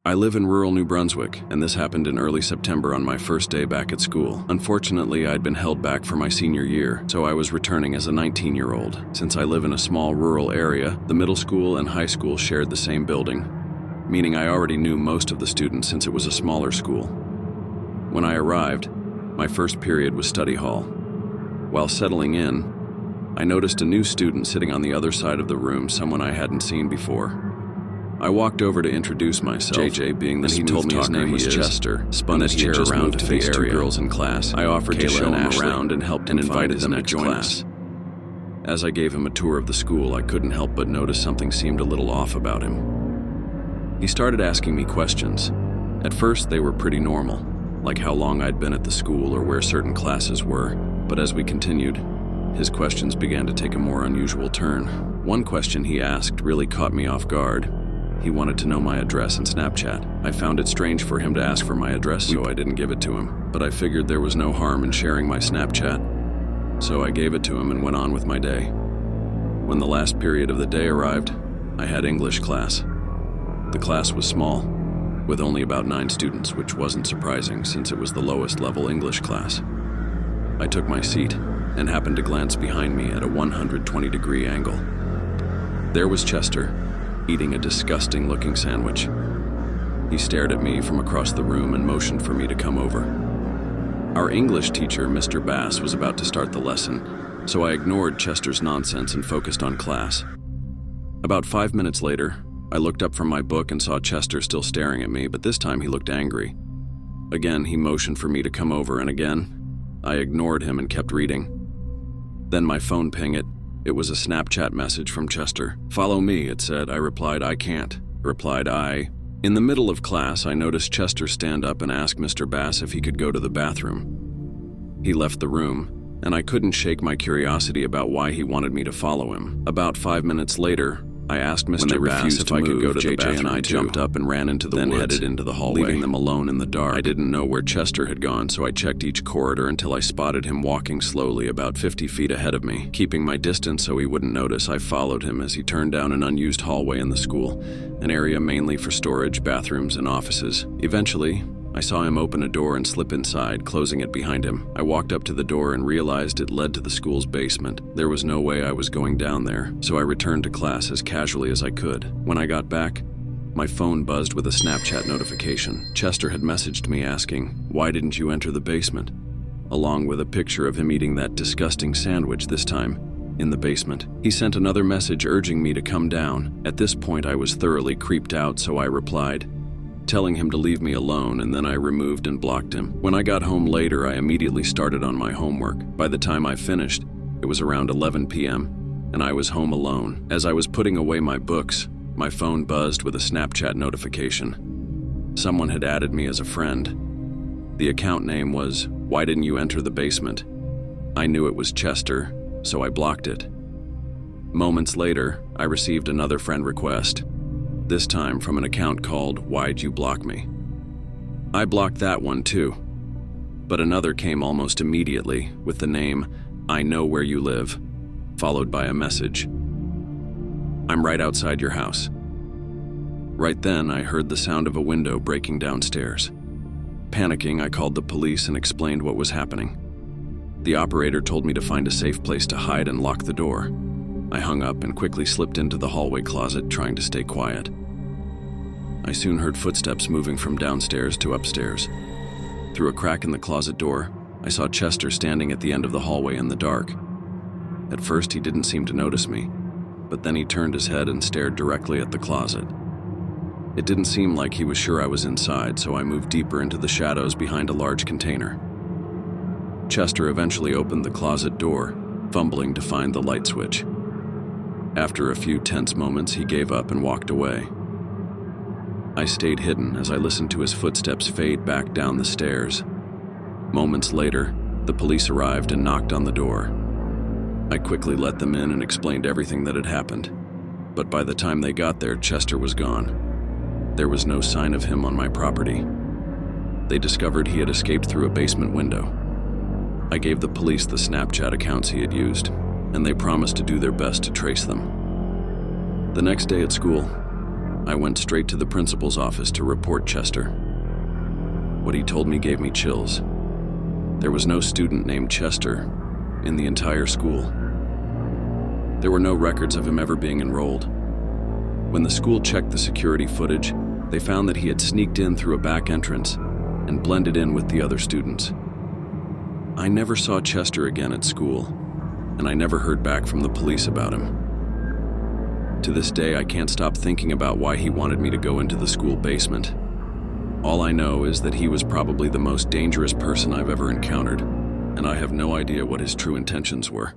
I live in rural New Brunswick, and this happened in early September on my first day back at school. Unfortunately, I'd been held back for my senior year, so I was returning as a 19-year-old. Since I live in a small rural area, the middle school and high school shared the same building, meaning I already knew most of the students since it was a smaller school. When I arrived, my first period was study hall. While settling in, I noticed a new student sitting on the other side of the room, someone I hadn't seen before. I walked over to introduce myself, JJ being the smooth talker. He told me his name was Chester, spun his chair around to face two girls in class. I offered to show him around and helped him invited them to join us. As I gave him a tour of the school, I couldn't help but notice something seemed a little off about him. He started asking me questions. At first, they were pretty normal, like how long I'd been at the school or where certain classes were. But as we continued, his questions began to take a more unusual turn. One question he asked really caught me off guard. He wanted to know my address and Snapchat. I found it strange for him to ask for my address, so I didn't give it to him. But I figured there was no harm in sharing my Snapchat, so I gave it to him and went on with my day. When the last period of the day arrived, I had English class. The class was small, with only about 9 students, which wasn't surprising since it was the lowest level English class. I took my seat and happened to glance behind me at a 120-degree angle. There was Chester, eating a disgusting-looking sandwich. He stared at me from across the room and motioned for me to come over. Our English teacher, Mr. Bass, was about to start the lesson, so I ignored Chester's nonsense and focused on class. About 5 minutes later, I looked up from my book and saw Chester still staring at me, but this time he looked angry. Again, he motioned for me to come over, and again, I ignored him and kept reading. Then my phone pinged. It was a Snapchat message from Chester. "Follow me," it said. I replied, "I can't." Replied I. In the middle of class, I noticed Chester stand up and ask Mr. Bass if he could go to the bathroom. He left the room, and I couldn't shake my curiosity about why he wanted me to follow him. About 5 minutes later, I asked Mr. Bass if I could go to the bathroom, and I jumped up and ran into the woods, then headed into the hallway, leaving them alone in the dark. I didn't know where Chester had gone, so I checked each corridor until I spotted him walking slowly about 50 feet ahead of me. Keeping my distance so he wouldn't notice, I followed him as he turned down an unused hallway in the school, an area mainly for storage, bathrooms, and offices. Eventually, I saw him open a door and slip inside, closing it behind him. I walked up to the door and realized it led to the school's basement. There was no way I was going down there, so I returned to class as casually as I could. When I got back, my phone buzzed with a Snapchat notification. Chester had messaged me asking, "Why didn't you enter the basement?" along with a picture of him eating that disgusting sandwich, this time in the basement. He sent another message urging me to come down. At this point, I was thoroughly creeped out, so I replied, telling him to leave me alone, and then I removed and blocked him. When I got home later, I immediately started on my homework. By the time I finished, it was around 11 p.m., and I was home alone. As I was putting away my books, my phone buzzed with a Snapchat notification. Someone had added me as a friend. The account name was, "Why didn't you enter the basement?" I knew it was Chester, so I blocked it. Moments later, I received another friend request, this time from an account called "Why'd You Block Me?" I blocked that one too, but another came almost immediately with the name "I Know Where You Live," followed by a message, "I'm right outside your house." Right then, I heard the sound of a window breaking downstairs. Panicking, I called the police and explained what was happening. The operator told me to find a safe place to hide and lock the door. I hung up and quickly slipped into the hallway closet, trying to stay quiet. I soon heard footsteps moving from downstairs to upstairs. Through a crack in the closet door, I saw Chester standing at the end of the hallway in the dark. At first, he didn't seem to notice me, but then he turned his head and stared directly at the closet. It didn't seem like he was sure I was inside, so I moved deeper into the shadows behind a large container. Chester eventually opened the closet door, fumbling to find the light switch. After a few tense moments, he gave up and walked away. I stayed hidden as I listened to his footsteps fade back down the stairs. Moments later, the police arrived and knocked on the door. I quickly let them in and explained everything that had happened. But by the time they got there, Chester was gone. There was no sign of him on my property. They discovered he had escaped through a basement window. I gave the police the Snapchat accounts he had used, and they promised to do their best to trace them. The next day at school, I went straight to the principal's office to report Chester. What he told me gave me chills. There was no student named Chester in the entire school. There were no records of him ever being enrolled. When the school checked the security footage, they found that he had sneaked in through a back entrance and blended in with the other students. I never saw Chester again at school, and I never heard back from the police about him. To this day, I can't stop thinking about why he wanted me to go into the school basement. All I know is that he was probably the most dangerous person I've ever encountered, and I have no idea what his true intentions were.